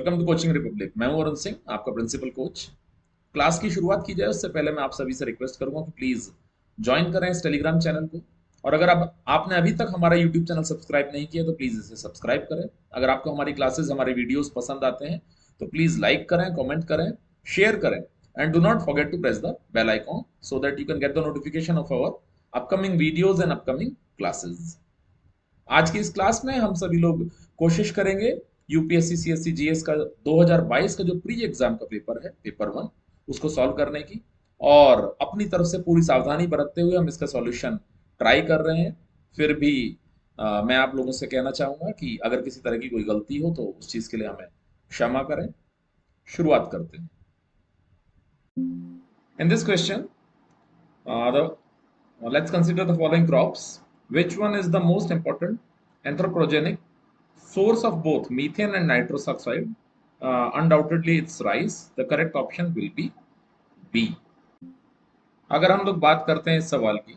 Welcome to coaching Republic. मैं हूं अरुण सिंह, आपका प्रिंसिपल कोच। क्लास की शुरुआत की जाए उससे पहले मैं आप सभी से रिक्वेस्ट करूंगा कि प्लीज ज्वाइन करें इस टेलीग्राम चैनल को। और अगर आपने अभी तक हमारा यूट्यूब चैनल सब्सक्राइब नहीं किया तो प्लीज इसे सब्सक्राइब करें। अगर आपको हमारी क्लासेस, हमारे वीडियोस पसंद आते हैं तो प्लीज लाइक करें, कमेंट करें, शेयर करें, and do not forget to press the bell icon so that you can get the notification of our upcoming videos and upcoming classes. आज की इस क्लास में हम सभी लोग कोशिश करेंगे यूपीएससी सीएससी जीएस का 2022 का जो प्री एग्जाम का पेपर है, पेपर 1, उसको सॉल्व करने की। और अपनी तरफ से पूरी सावधानी बरतते हुए हम इसका सॉल्यूशन ट्राई कर रहे हैं। फिर भी मैं आप लोगों से कहना चाहूंगा कि अगर किसी तरह की कोई गलती हो तो उस चीज के लिए हमें क्षमा करें। शुरुआत करते हैं। In this question, let's consider the following crops. Which one is the most important anthropogenic source of both methane and nitrous oxide? Undoubtedly, it's rice. The correct option will be B. अगर हम लोग बात करते हैं इस सवाल की,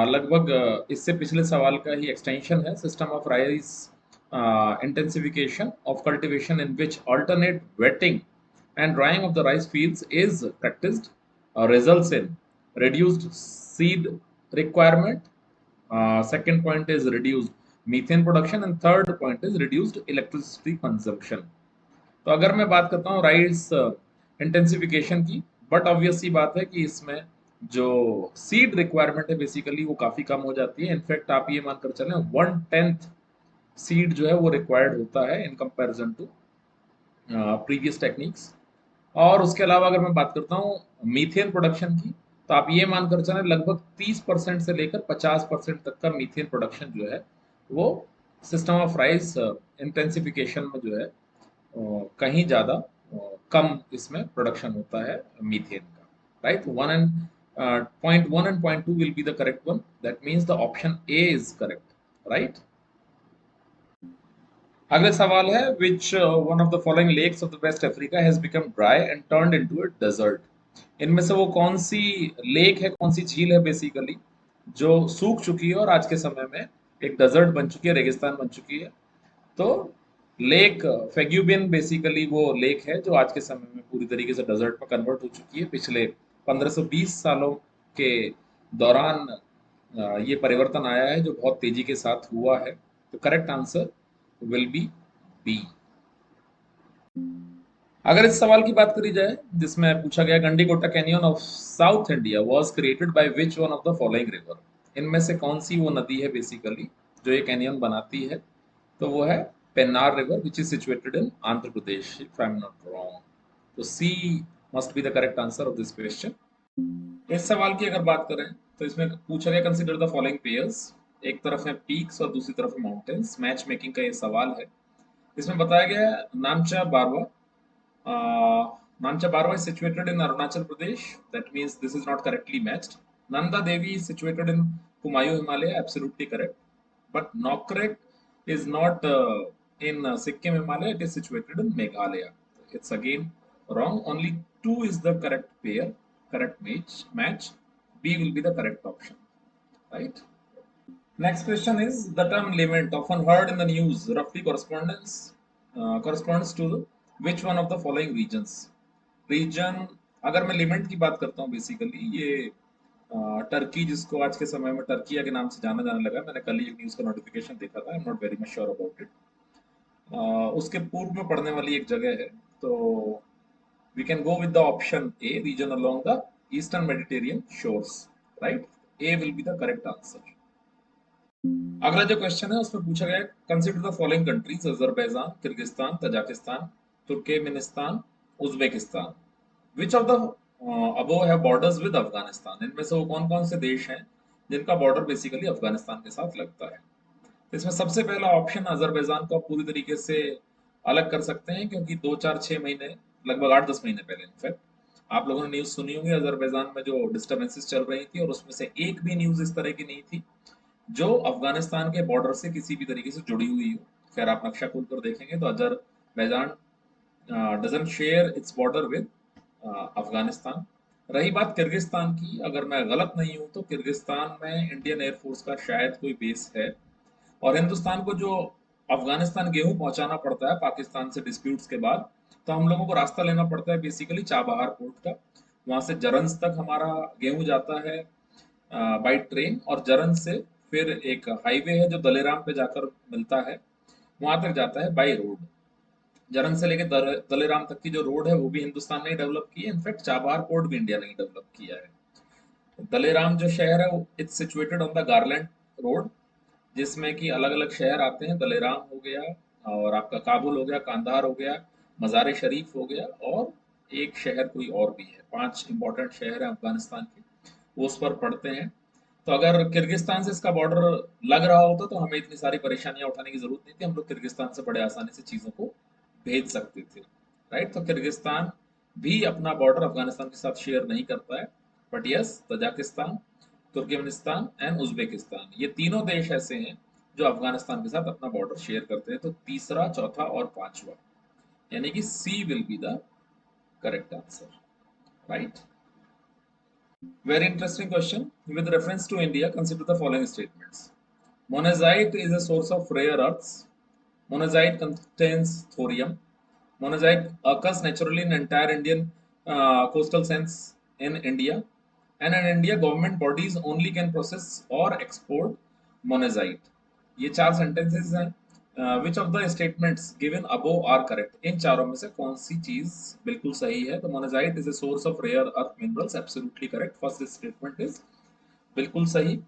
लगभग इससे पिछले सवाल का ही एक्सटेंशन है। System of rice intensification of cultivation in which alternate wetting and drying of the rice fields is practiced results in reduced seed requirement. Second point is reduced methane production and third point is reduced electricity consumption. तो अगर मैं बात करता हूँ rice intensification की, but obvious सी बात है कि इसमें जो सीड रिक्वायरमेंट है बेसिकली वो काफी कम हो जाती है। इनफैक्ट आप ये मानकर चलें 1/10 सीड जो है वो रिक्वायर्ड होता है in comparison to previous techniques. और उसके अलावा अगर मैं बात करता हूँ मीथेन प्रोडक्शन की, तो आप ये मानकर चलें लगभग 30% से लेकर 50% तक का मीथेन प्रोडक्शन जो है वो सिस्टम ऑफ राइस इंटेंसिफिकेशन में जो है कहीं ज्यादा कम इसमें प्रोडक्शन होता है मीथेन का। Right, point one and point two will be the correct one. That means the option A is correct. Right, अगला सवाल है which one of the following lakes of the West Africa has become dry and turned into a desert. इनमें से वो कौन सी lake है, कौन सी झील है बेसिकली जो सूख चुकी है और आज के समय में एक डेजर्ट बन चुकी है, रेगिस्तान बन चुकी है। तो लेक फेग्यूबियन बेसिकली वो लेक है जो आज के समय में पूरी तरीके से डेजर्ट में कन्वर्ट हो चुकी है। पिछले 1520 सालों के दौरान ये परिवर्तन आया है जो बहुत तेजी के साथ हुआ है। तो correct answer will be B. अगर इस सवाल की बात करी जाए जिसमें पूछा गया Gandikota canyon of south India was created by which one of the following river, इनमें से कौन सी वो नदी है बेसिकली जो ये कैनियन बनाती है? तो वो है Pennar river which is situated in Andhra Pradesh, if I am not wrong. तो C must be the correct answer of this question. इस सवाल की अगर बात करें तो इसमें पूछा गया कंसीडर द फॉलोइंग पेयर्स। एक तरफ है पीक्स और दूसरी तरफ है माउंटेन्स। मैच मेकिंग का ये सवाल है। इसमें बताया गया है नामचा बारवा। Namcha Barwa is situated in Arunachal Pradesh. That means this is not correctly matched. Nanda Devi is situated in Kumayu Himalaya. Absolutely correct. But Nokrek is not in Sikkim Himalaya. It is situated in Meghalaya. It's again wrong. Only 2 is the correct pair, correct match. B will be the correct option. Right. Next question is the term lament, often heard in the news, roughly corresponds to which one of the following regions? Region, अगर मैं लिमेंट की बात करता हूँ basically ये Turkey, जिसको आज के समय में टर्किया के नाम से जाना जाने लगा। मैंने कल ही एक न्यूज का नोटिफिकेशन देखा था। I am not very much sure about it. उसके पूर्व में पड़ने वाली एक जगह है। तो we can go with the option A, region along the eastern Mediterranean shores. Right, A will be the correct answer. अगला जो क्वेश्चन है उसमें पूछा गया consider the following countries, Azerbaijan, Kyrgyzstan, Tajikistan, Turkmenistan, Uzbekistan. Which of the above have borders with Afghanistan. इनमें से वो कौन कौन से देश हैं जिनका बॉर्डर बेसिकली अफगानिस्तान के साथ लगता है? तो इसमें सबसे पहला ऑप्शन अजरबैजान को आप पूरी तरीके से अलग कर सकते हैं क्योंकि 2 4 6 महीने, लगभग 8 10 महीने पहले इनफैक्ट आप लोगों ने न्यूज सुनी होगी अजरबैजान में जो डिस्टर्बेंसेस चल रही थी, और उसमें से एक भी न्यूज इस तरह की नहीं थी जो अफगानिस्तान के बॉर्डर से किसी भी तरीके से जुड़ी हुई हो। खैर आप नक्शा खोलकर देखेंगे तो Azerbaijan doesn't share its border with Afghanistan. रही बात किर्गिस्तान की, अगर मैं गलत नहीं हूं तो किर्गिस्तान में इंडियन एयरफोर्स का शायद कोई बेस है। और हिंदुस्तान को जो अफगानिस्तान गेहूं पहुंचाना पड़ता है पाकिस्तान से डिस्प्यूट्स के बाद, तो हम लोगों को रास्ता लेना पड़ता है बेसिकली चाबहार पोर्ट का। वहां से जरंज तक हमारा गेहूं जाता है बाई ट्रेन, और जरंज से फिर एक हाईवे है जो दलेराम पे जाकर मिलता है, वहां तक जाता है बाई रोड। जरंज से लेके दलेराम तक की जो रोड है वो भी हिंदुस्तान ने डेवलप की है, इनफैक्ट चाबहार पोर्ट भी इंडिया ने डेवलप किया है। दलेराम जो शहर है it's situated on the garland road, जिसमें कि अलग अलग शहर आते हैं। दलेराम हो गया, और आपका काबुल हो गया, कांधार हो गया, मज़ार शरीफ हो गया, और एक शहर कोई और भी है। 5 इंपॉर्टेंट शहर हैं अफगानिस्तान के, वो उस पर पड़ते हैं। तो अगर किर्गिस्तान से इसका बॉर्डर लग रहा होता तो हमें इतनी सारी परेशानियां उठाने की जरूरत नहीं थी, हम लोग किर्गिस्तान से बड़े आसानी से चीजों को भेज सकते थे। राइट, तो किर्गिस्तान भी अपना बॉर्डर अफगानिस्तान के साथ शेयर नहीं करता है, but yes Tajikistan, Turkmenistan and Uzbekistan, ये तीनों देश ऐसे हैं जो अफगानिस्तान के साथ अपना बॉर्डर शेयर करते हैं। तो तीसरा, चौथा और पांचवा, यानी कि C will be the correct answer. Right, very interesting question. With reference to India, consider the following statements. Monazite is a source of rare earths. Monazite contains thorium. Monazite occurs naturally in entire Indian coastal sands in India. And in India, government bodies only can process or export monazite. ये 4 sentences हैं। Which of the statements given above are correct, इन चारों में से कौन सी चीज बिल्कुल सही है? तो monazite is a source of rare earth minerals, absolutely correct, first statement is बिल्कुल सही।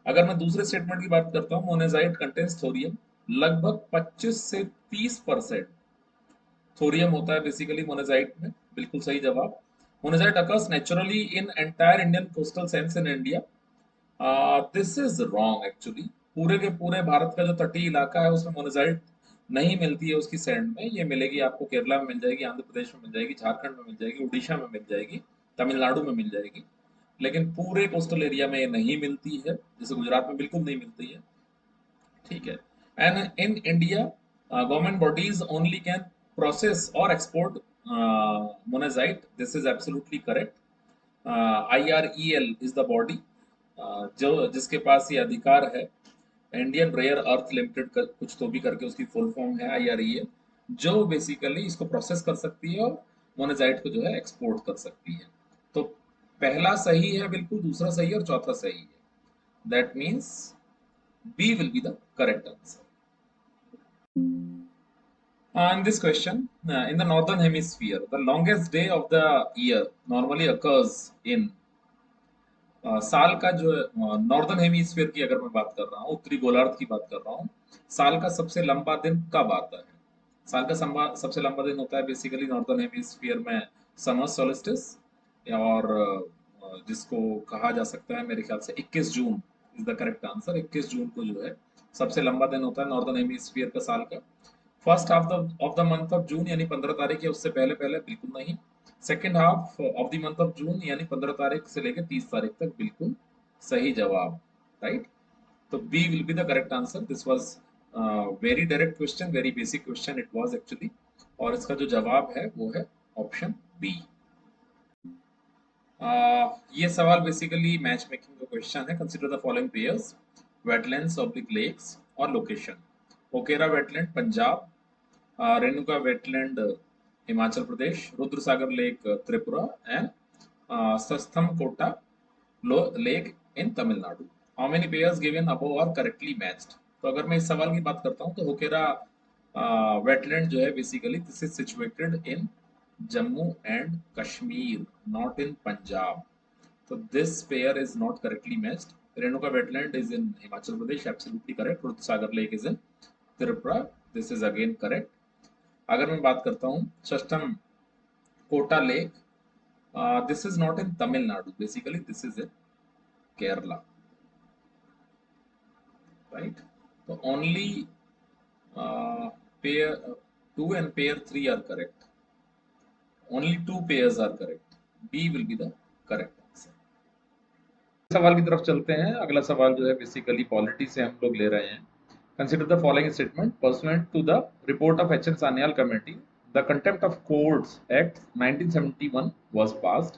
अगर मैं दूसरे स्टेटमेंट की बात करता हूँ, मोनाजाइट कंटेन्स थोरियम, लगभग 25 से 30% थोरियम होता है बेसिकली मोनाजाइट में, बिल्कुल सही जवाब। Monazite occurs naturally in entire Indian coastal sense in India, this is wrong actually. पूरे के पूरे भारत का जो तटीय इलाका है उसमें मोनेजाइट नहीं मिलती है उसकी सैंड में। ये मिलेगी आपको केरला में मिल जाएगी, आंध्र प्रदेश में मिल जाएगी, झारखंड में मिल जाएगी, उड़ीसा में मिल जाएगी, तमिलनाडु में मिल जाएगी, लेकिन पूरे कोस्टल एरिया में ये नहीं मिलती है, जैसे गुजरात में बिल्कुल नहीं मिलती है। ठीक है, and in India government bodies only can process और export monazite, this is absolutely correct. IREL is the body जो जिसके पास ये अधिकार है। इंडियन रेयर अर्थ लिमिटेड कुछ तो भी करके उसकी फुल फॉर्म है IREL, जो बेसिकली इसको प्रोसेस कर सकती है और मोनेजाइट को जो है एक्सपोर्ट कर सकती है। तो पहला सही है बिल्कुल, दूसरा सही है और चौथा सही है। That means B will be the correct answer. In this question, in the northern hemisphere, the longest day of the year normally occurs in साल का जो नॉर्दर्न हेमीस्फीयर की अगर मैं बात कर रहा हूँ, उत्तरी गोलार्ध की बात कर रहा हूँ, साल का सबसे लंबा दिन कब आता है? साल का सबसे लंबा दिन होता है बेसिकली नॉर्दर्न हेमीस्फीयर में समर सोलिस्टिस, और जिसको कहा जा सकता है मेरे ख्याल से 21 June is the correct answer. 21 जून को जो है सबसे लंबा दिन होता है नॉर्दर्न हेमीस्फीयर का साल का। First half of the month of June यानी 15 तारीख या उससे पहले पहले बिल्कुल नहीं। Second half of the month of June यानी 15 तारीख से लेकर 30 तारीख तक बिल्कुल सही जवाब। राइट, तो B will be the correct answer. This was very direct question, very basic question it was actually, और इसका जो जवाब है वो है ऑप्शन बी। ये सवाल बेसिकली मैच मेकिंग का क्वेश्चन है। Consider the following pairs, wetlands oblique lakes और location. Hokera wetland Punjab, Renuka wetland Himachal Pradesh, Rudrasagar lake Tripura and Sasthamkotta lake in Tamil Nadu. How many pairs given above are correctly matched? तो अगर मैं इस सवाल की बात करता हूँ तो होकेरा वेटलैंड जो है basically this is situated in Jammu and Kashmir, not in Punjab, so this pair is not correctly matched. Renuka wetland is in Himachal Pradesh, absolutely correct. Rudsagar lake is in Tripura, this is again correct. अगर मैं बात करता हूँ Sasthamkotta lake, this is not in Tamil Nadu, basically this is in Kerala. Right, तो only pair 2 and pair 3 are correct. Only 2 pairs are correct. B will be the correct answer. सवाल की तरफ चलते हैं। अगला सवाल जो है बेसिकली पॉलिटी से हम लोग ले रहे हैं। Consider the following statement, pursuant to the report of HN Sanyal committee, the contempt of courts act 1971 was passed.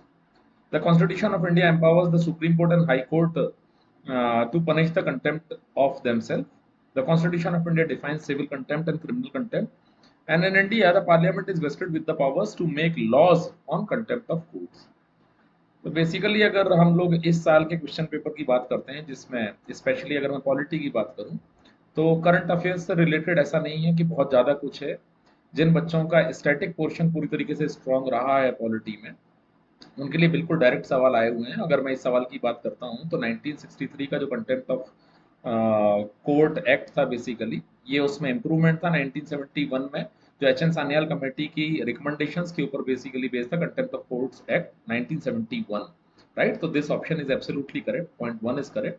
The constitution of India empowers the Supreme Court and High Court to punish the contempt of themselves. The Constitution of India defines civil contempt and criminal contempt, and in India, the Parliament is vested with the powers to make laws on contempt of courts. तो basically अगर हम लोग इस साल के question paper की बात करते हैं, जिसमें स्पेशली अगर मैं पॉलिटी की बात करूं, तो करंट अफेयर्स से रिलेटेड ऐसा नहीं है कि बहुत ज़्यादा कुछ है। जिन बच्चों का स्टैटिक पोर्शन पूरी तरीके से स्ट्रांग रहा है पॉलिटी में, उनके लिए बिल्कुल डायरेक्ट सवाल आए हुए हैं। अगर मैं इस सवाल की बात करता हूं तो 1963 का जो कंटेम्प्ट ऑफ कोर्ट एक्ट था, बेसिकली ये उसमें इम्प्रूवमेंट था 1971 में, जो एच.एन. सान्याल कमेटी की रिकमेंडेशंस के ऊपर बेसिकली बेस्ड था contempt of courts act 1971, right. तो this option is absolutely correct, point 1 is correct.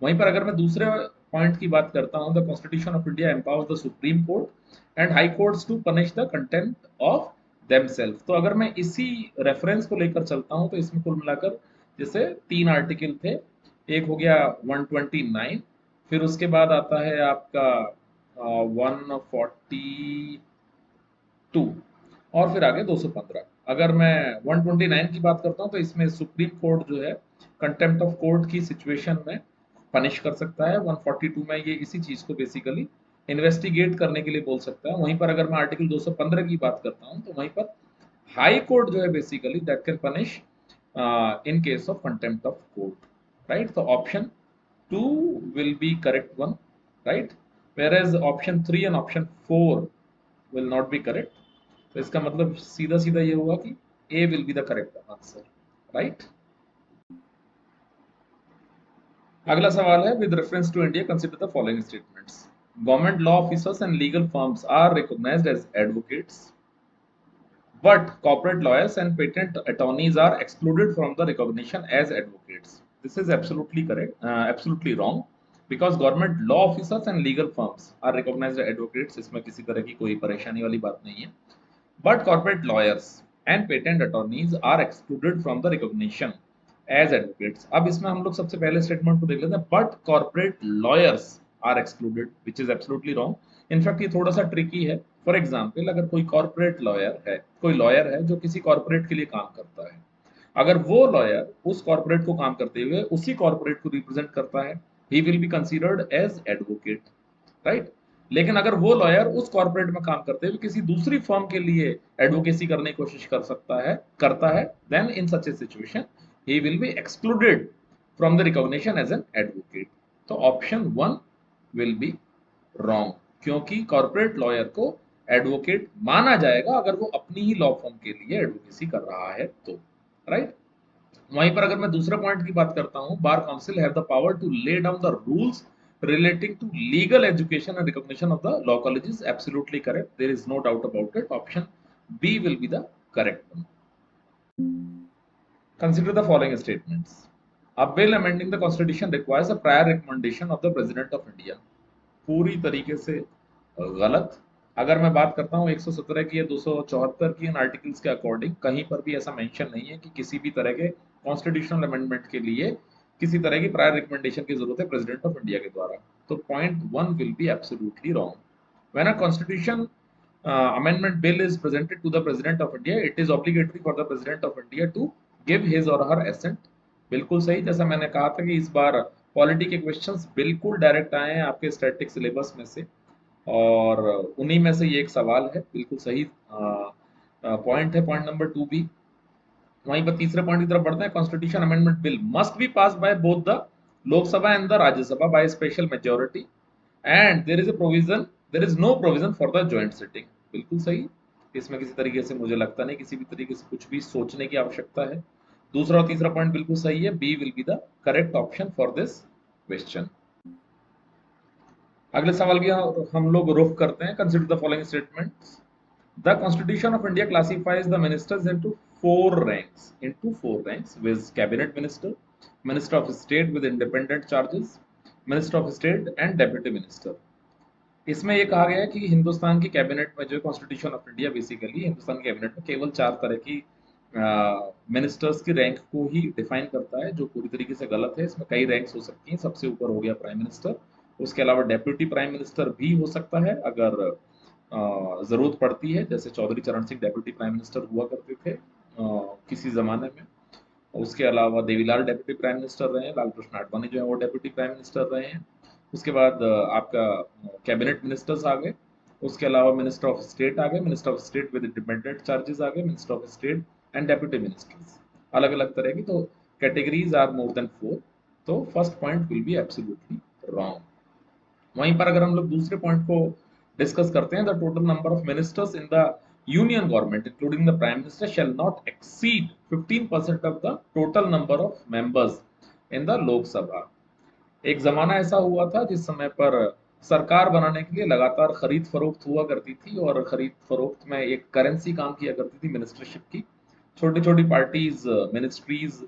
वहीं पर अगर मैं दूसरे पॉइंट की बात करता हूं, the constitution of India empowers the supreme court and high courts to punish the contempt of themselves. तो अगर मैं इसी रेफरेंस को लेकर चलता हूं, तो इसमें कुल मिलाकर जैसे 3 आर्टिकल थे। एक हो गया 129, फिर उसके बाद आता है आपका 142, और फिर आगे 215। अगर मैं 129 की बात करता हूं, तो इसमें सुप्रीम कोर्ट जो है कंटेम्प्ट ऑफ कोर्ट की सिचुएशन में पनिश कर सकता है। 142 में ये इसी चीज को बेसिकली इन्वेस्टिगेट करने के लिए बोल सकता है। वहीं पर अगर मैं आर्टिकल 215 की बात करता हूं, तो वहीं पर हाई कोर्ट जो है basically that can punish in case of contempt of court, right. तो option 2 will be correct one, right, whereas option 3 and option 4 will not be correct। तो इसका मतलब सीधा सीधा ये हुआ कि A will be the correct answer, right। अगला सवाल है, with reference to India consider the following statements: government law officers and legal firms are recognized as advocates, but corporate lawyers and patent attorneys are excluded from the recognition as advocates. This is absolutely correct, absolutely wrong, because government law officers and legal firms are recognized as advocates। इसमें किसी तरह की कोई परेशानी वाली बात नहीं है। But corporate lawyers and patent attorneys are excluded from the recognition as advocates। अब इसमें हम लोग सबसे पहले स्टेटमेंट को देख लेते हैं, but corporate lawyers are excluded, which is absolutely wrong। In fact ये थोड़ा सा ट्रिकी है। फॉर एग्जाम्पल, अगर कोई कॉर्पोरेट लॉयर है, कोई लॉयर है जो किसी कॉर्पोरेट के लिए काम करता है, अगर वो लॉयर उस कॉर्पोरेट को काम करते हुए उसी कॉर्पोरेट को रिप्रेजेंट करता है, he will be considered as advocate, right. लेकिन अगर वो लॉयर उस कॉर्पोरेट में काम करते हुए किसी दूसरी फर्म के लिए एडवोकेसी करने की कोशिश करता है, then in such a situation he will be excluded from the recognition as an advocate. तो ऑप्शन 1 विल बी रॉन्ग, क्योंकि कॉर्पोरेट लॉयर को एडवोकेट माना जाएगा अगर वो अपनी ही लॉ फर्म के लिए एडवोकेसी कर रहा है तो, राइट। वहीं पर अगर मैं दूसरे पॉइंट की बात करता हूं, bar council have the power to lay down the rules relating to legal education and recognition of the law colleges। Absolutely correct, there is no doubt about it, option B will be the correct one। Consider the following statements: a bill amending the constitution requires a prior recommendation of the president of India। पूरी तरीके से गलत। अगर मैं बात करता हूँ 117 की या 274 की इन आर्टिकल्स के अकॉर्डिंग, कहीं पर भी ऐसा मेंशन नहीं है कि किसी भी तरह के कॉन्स्टिट्यूशनल अमेंडमेंट के लिए किसी तरह की प्रायर रिकमेंडेशन की जरूरत है प्रेसिडेंट ऑफ इंडिया के द्वारा। तो point 1 will be absolutely wrong. When a constitution amendment bill is presented to the president of India, it is obligatory for the president of India to give his or her assent। बिल्कुल सही। जैसा मैंने कहा था कि इस बार polity के questions बिल्कुल डायरेक्ट आए हैं आपके स्टैटिक सिलेबस में से, और उन्हीं में से ये एक सवाल है। बिल्कुल सही पॉइंट है, पॉइंट नंबर 2 भी। वहीं पर तीसरे पॉइंट की तरफ बढ़ते हैं, constitution amendment bill must be pass by both the Lok Sabha and the Rajya Sabha by special majority, and there is no provision for the joint sitting. बिल्कुल सही। इसमें किसी तरीके से मुझे लगता नहीं किसी भी तरीके से कुछ भी सोचने की आवश्यकता है। दूसरा और तीसरा पॉइंट बिल्कुल सही है, B will be the correct option for this question. अगले सवाल की हम लोग रुख करते हैं। Consider the following statements: The Constitution of India classifies the ministers into four ranks, with cabinet minister, minister of state with independent charges, minister of state and deputy minister। इसमें ये कहा गया है कि हिंदुस्तान की कैबिनेट में जो constitution of India basically Hindustan की कैबिनेट में केवल 4 तरह की मिनिस्टर्स की रैंक को ही डिफाइन करता है, जो पूरी तरीके से गलत है। इसमें कई रैंक्स हो सकती हैं। सबसे ऊपर हो गया प्राइम मिनिस्टर, उसके अलावा डेप्यूटी प्राइम मिनिस्टर भी हो सकता है अगर जरूरत पड़ती है, जैसे चौधरी चरण सिंह डेप्यूटी प्राइम मिनिस्टर हुआ करते थे किसी जमाने में। उसके अलावा देवीलाल डेप्यूटी प्राइम मिनिस्टर रहे हैं, लाल कृष्ण आडवाणी जो है वो डेप्यूटी प्राइम मिनिस्टर रहे हैं। उसके बाद आपका कैबिनेट मिनिस्टर्स आ गए, उसके अलावा मिनिस्टर ऑफ स्टेट आ गए, minister of state with independent charges आ गए, minister of state and deputy ministers, अलग अलग तरह की। तो कैटेगरीज आर मोर देन 4, तो first point will be absolutely wrong. वहीं पर अगर हम लोग दूसरे पॉइंट को डिस्कस करते हैं, the total number of ministers in the union government including the prime minister shall not exceed 15% of the total number of members in the Lok Sabha. एक जमाना ऐसा हुआ था जिस समय पर सरकार बनाने के लिए लगातार खरीद फरोख्त हुआ करती थी, और खरीद फरोख्त में एक करेंसी काम किया करती थी, मिनिस्टरशिप की। छोटी छोटी पार्टीज मिनिस्ट्रीज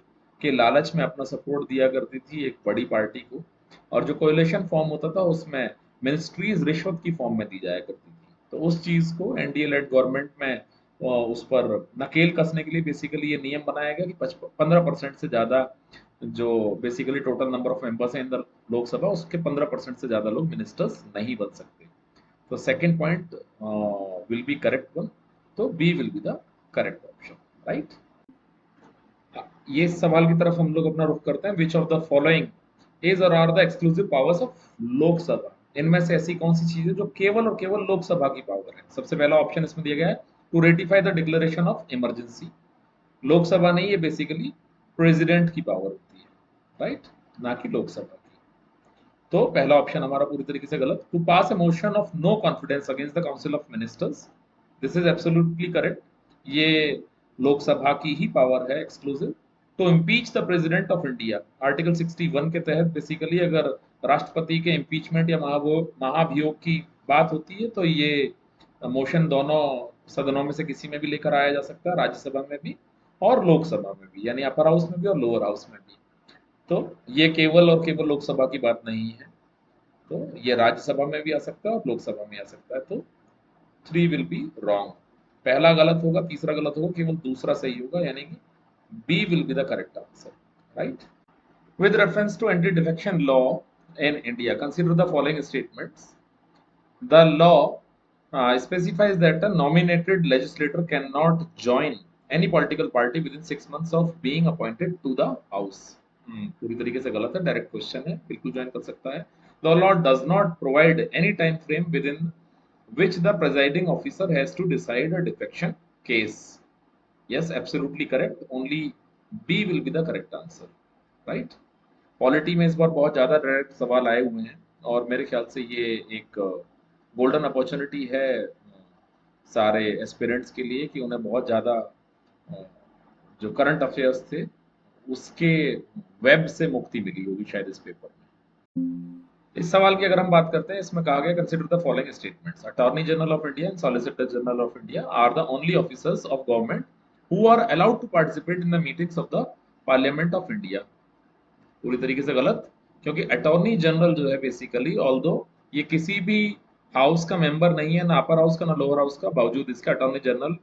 के लालच में अपना सपोर्ट दिया करती थी एक बड़ी पार्टी को, और जो कोएलिशन फॉर्म होता था उसमें मिनिस्ट्रीज रिश्वत की फॉर्म में दी जाया करती थी। तो उस चीज को एनडीए लेड गवर्नमेंट में उस पर नकेल कसने के लिए बेसिकली ये नियम बनाया गया कि 15% से ज्यादा जो basically total number of members हैं इन द लोकसभा, उसके 15% से ज्यादा लोग मिनिस्टर्स नहीं बन सकते। तो second point will be correct one, तो B will be the correct option, right. ये सवाल की तरफ हम लोग अपना रुख करते हैं, which of the following is और are the exclusive powers of Lok Sabha. इनमें से ऐसी कौन सी चीज है जो केवल और केवल लोकसभा की पावर है। सबसे पहला ऑप्शन इसमें दिया गया है to ratify the declaration of emergency. Lok Sabha नहीं, ये बेसिकली प्रेसिडेंट की पावर होती है, राइट, ना कि लोकसभा की। तो पहला ऑप्शन हमारा पूरी तरीके से गलत। To pass a motion of no confidence against the council of ministers, this is absolutely correct. ये लोकसभा की ही पावर है exclusive. To impeach the president of India, article 61 के तहत बेसिकली अगर राष्ट्रपति के इम्पीचमेंट या महाभियोग की बात होती है, तो ये मोशन दोनों सदनों में से किसी में भी लेकर आया जा सकता है, राज्यसभा में भी और लोकसभा में भी, यानी अपर हाउस में भी और लोअर हाउस में भी। तो ये केवल और केवल लोकसभा की बात नहीं है, तो ये राज्यसभा में भी आ सकता है और लोकसभा में आ सकता है। तो 3 विल बी रॉन्ग। पहला गलत होगा, तीसरा गलत होगा, केवल दूसरा सही होगा, यानी कि B will be the correct answer, right. With reference to anti defection law in India, consider the following statements. The law specifies that a nominated legislator cannot join any political party within 6 months of being appointed to the house. पूरी तरीके से गलत है, direct question है, बिल्कुल join कर सकता है। The law does not provide any time frame within which the presiding officer has to decide a defection case. Yes, absolutely correct. Only B will be the correct answer, right? Polity में इस बार बहुत ज़्यादा direct सवाल आए हुए हैं, और मेरे ख्याल से ये एक गोल्डन अपॉर्चुनिटी है सारे एस्पिरेंट्स के लिए कि उन्हें बहुत ज़्यादा जो करंट अफेयर्स थे उसके वेब से मुक्ति मिली होगी शायद इस पेपर में। इस सवाल की अगर हम बात करते हैं, इसमें कहा गया consider the following statements. Attorney general of India and solicitor general of India are the only officers of government who are allowed to participate in the meetings of the parliament of India. पूरी तरीके से गलत, क्योंकि attorney general जो है basically, although ये किसी भी हाउस का मेंबर नहीं है, ना अपर हाउस का ना लोअर हाउस का, बावजूद इसके attorney general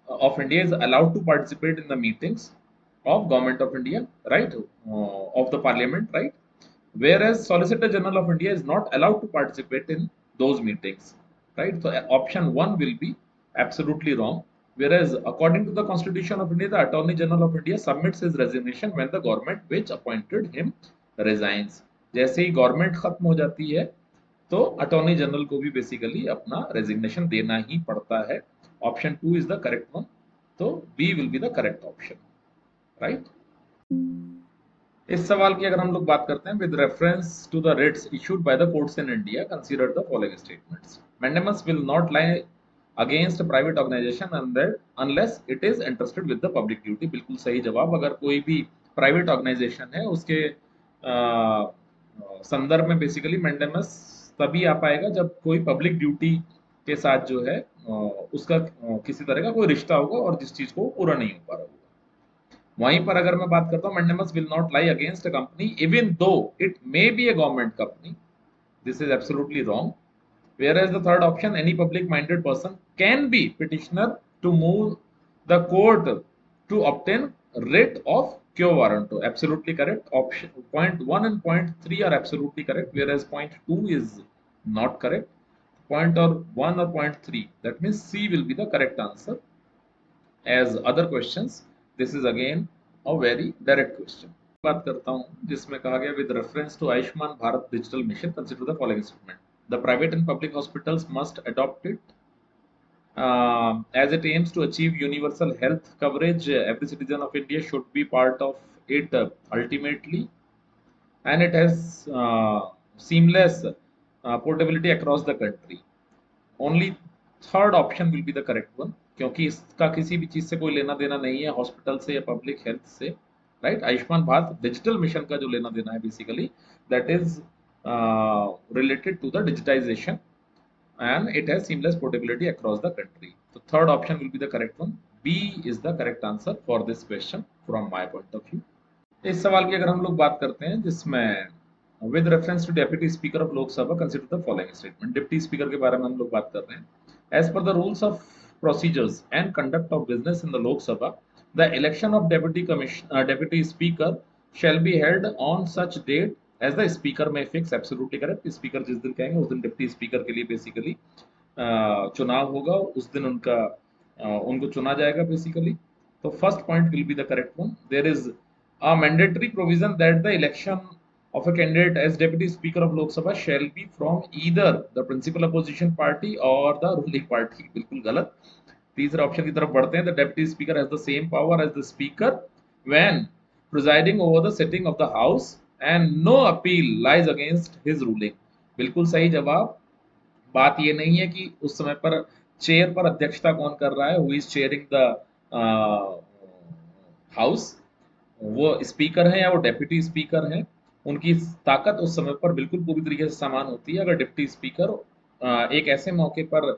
of India is allowed to participate in the meetings of government of India, right, of the parliament, right, whereas Solicitor General of India is not allowed to participate in those meetings, right. So option 1 will be absolutely wrong, whereas according to the Constitution of India, the Attorney General of India submits his resignation when the government which appointed him resigns. जैसे ही government खत्म हो जाती है तो attorney general को भी basically अपना resignation देना ही पड़ता है। Option 2 is the correct one, तो B will be the correct option, right. इस सवाल की अगर हम लोग बात करते हैं, with reference to the writs issued by the courts in India, consider the following statements. Mandamus will not lie against private organisation unless it is interested with the public duty. बिल्कुल सही जवाब। अगर कोई भी प्राइवेट ऑर्गेनाइजेशन है उसके संदर्भ में बेसिकली मैंडेमस तभी आ पाएगा जब कोई पब्लिक ड्यूटी के साथ जो है उसका किसी तरह का कोई रिश्ता होगा और जिस चीज को पूरा नहीं हो पा रहा होगा। वहीं पर अगर मैं बात करता हूँ, mandamus will not lie against a company even though it may be a government company, this is absolutely wrong. Whereas the third option, any public-minded person can be petitioner to move the court to obtain writ of quo warranto. Absolutely correct. Option point 1 and point 3 are absolutely correct, whereas point 2 is not correct. Point or 1 or point 3, that means C will be the correct answer. As other questions, this is again a very direct question. बात करता हूं जिसमें कहा गया with reference to Ayushman Bharat digital mission consider the following statement the private and public hospitals must adopt it as it aims to achieve universal health coverage. Every citizen of India should be part of it ultimately, and it has seamless portability across the country. Only third option will be the correct one, क्योंकि इसका किसी भी चीज से कोई लेना देना नहीं है हॉस्पिटल से या पब्लिक हेल्थ से, राइट। आयुष्मान भारत डिजिटल मिशन का जो लेना देना है basically that is related to the digitization and it has seamless portability across the country. So third option will be the correct one. B is the correct answer for this question from my point of view. इस सवाल की अगर हम लोग बात करते हैं जिसमें with reference to deputy speaker of Lok Sabha consider the following statement. Deputy speaker के बारे में हम लोग बात कर रहे हैं। As per the rules of procedures and conduct of business in the Lok Sabha, the election of deputy speaker shall be held on such date as the speaker में फिक्स। Absolutely correct. स्पीकर जिस दिन कहेंगे उस दिन deputy speaker के लिए basically चुनाव होगा, उस दिन उनको चुना जाएगा बेसिकली। तो first point will be the correct one. There is a mandatory provision that the election of a candidate as deputy speaker of Lok Sabha shall be from either the principal opposition party or the ruling party। बिल्कुल गलत। तीसरे option की तरफ बढ़ते हैं। The deputy speaker has the same power as the speaker when presiding over the sitting of the house and no appeal lies against his ruling। बिल्कुल सही जवाब। बात ये नहीं है कि उस समय पर चेयर पर अध्यक्षता कौन कर रहा है, who is chairing the house, वो स्पीकर है या वो डेप्यूटी स्पीकर है। उनकी ताकत उस समय पर बिल्कुल पूरी तरीके से समान होती है। अगर डिप्टी स्पीकर एक ऐसे मौके पर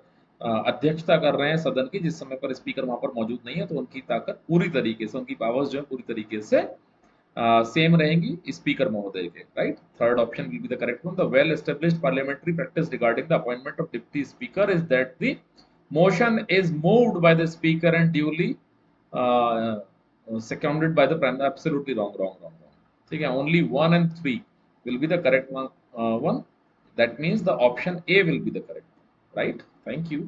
अध्यक्षता कर रहे हैं सदन की जिस समय पर स्पीकर वहां पर मौजूद नहीं है, तो उनकी ताकत पूरी तरीके से, उनकी पावर्स जो है पूरी तरीके से सेम रहेंगी स्पीकर महोदय के, right. Third option will be the correct one. The well established parliamentary practice regarding the appointment of deputy speaker is that the motion is moved by the speaker and duly seconded by the prime। absolutely wrong। ठीक है। only 1 and 3 will be the correct one। that means the option A will be the correct, right। thank you।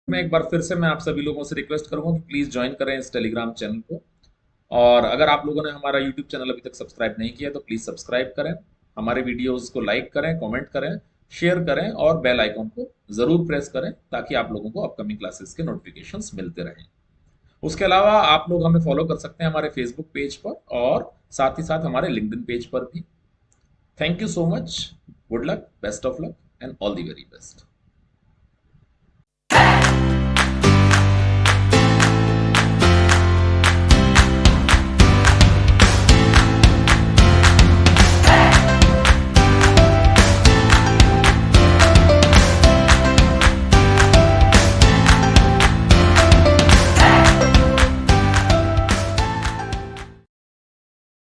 मैं एक बार फिर से मैं आप सभी लोगों से रिक्वेस्ट करूंगा कि प्लीज ज्वाइन करें इस टेलीग्राम चैनल को, और अगर आप लोगों ने हमारा यूट्यूब चैनल अभी तक सब्सक्राइब नहीं किया तो प्लीज सब्सक्राइब करें, हमारे वीडियोस को लाइक करें, कमेंट करें, शेयर करें और बेल आइकन को जरूर प्रेस करें ताकि आप लोगों को अपकमिंग क्लासेस के नोटिफिकेशंस मिलते रहें। उसके अलावा आप लोग हमें फॉलो कर सकते हैं हमारे फेसबुक पेज पर और साथ ही साथ हमारे लिंक्डइन पेज पर भी। Thank you so much. Good luck, best of luck and all the very best.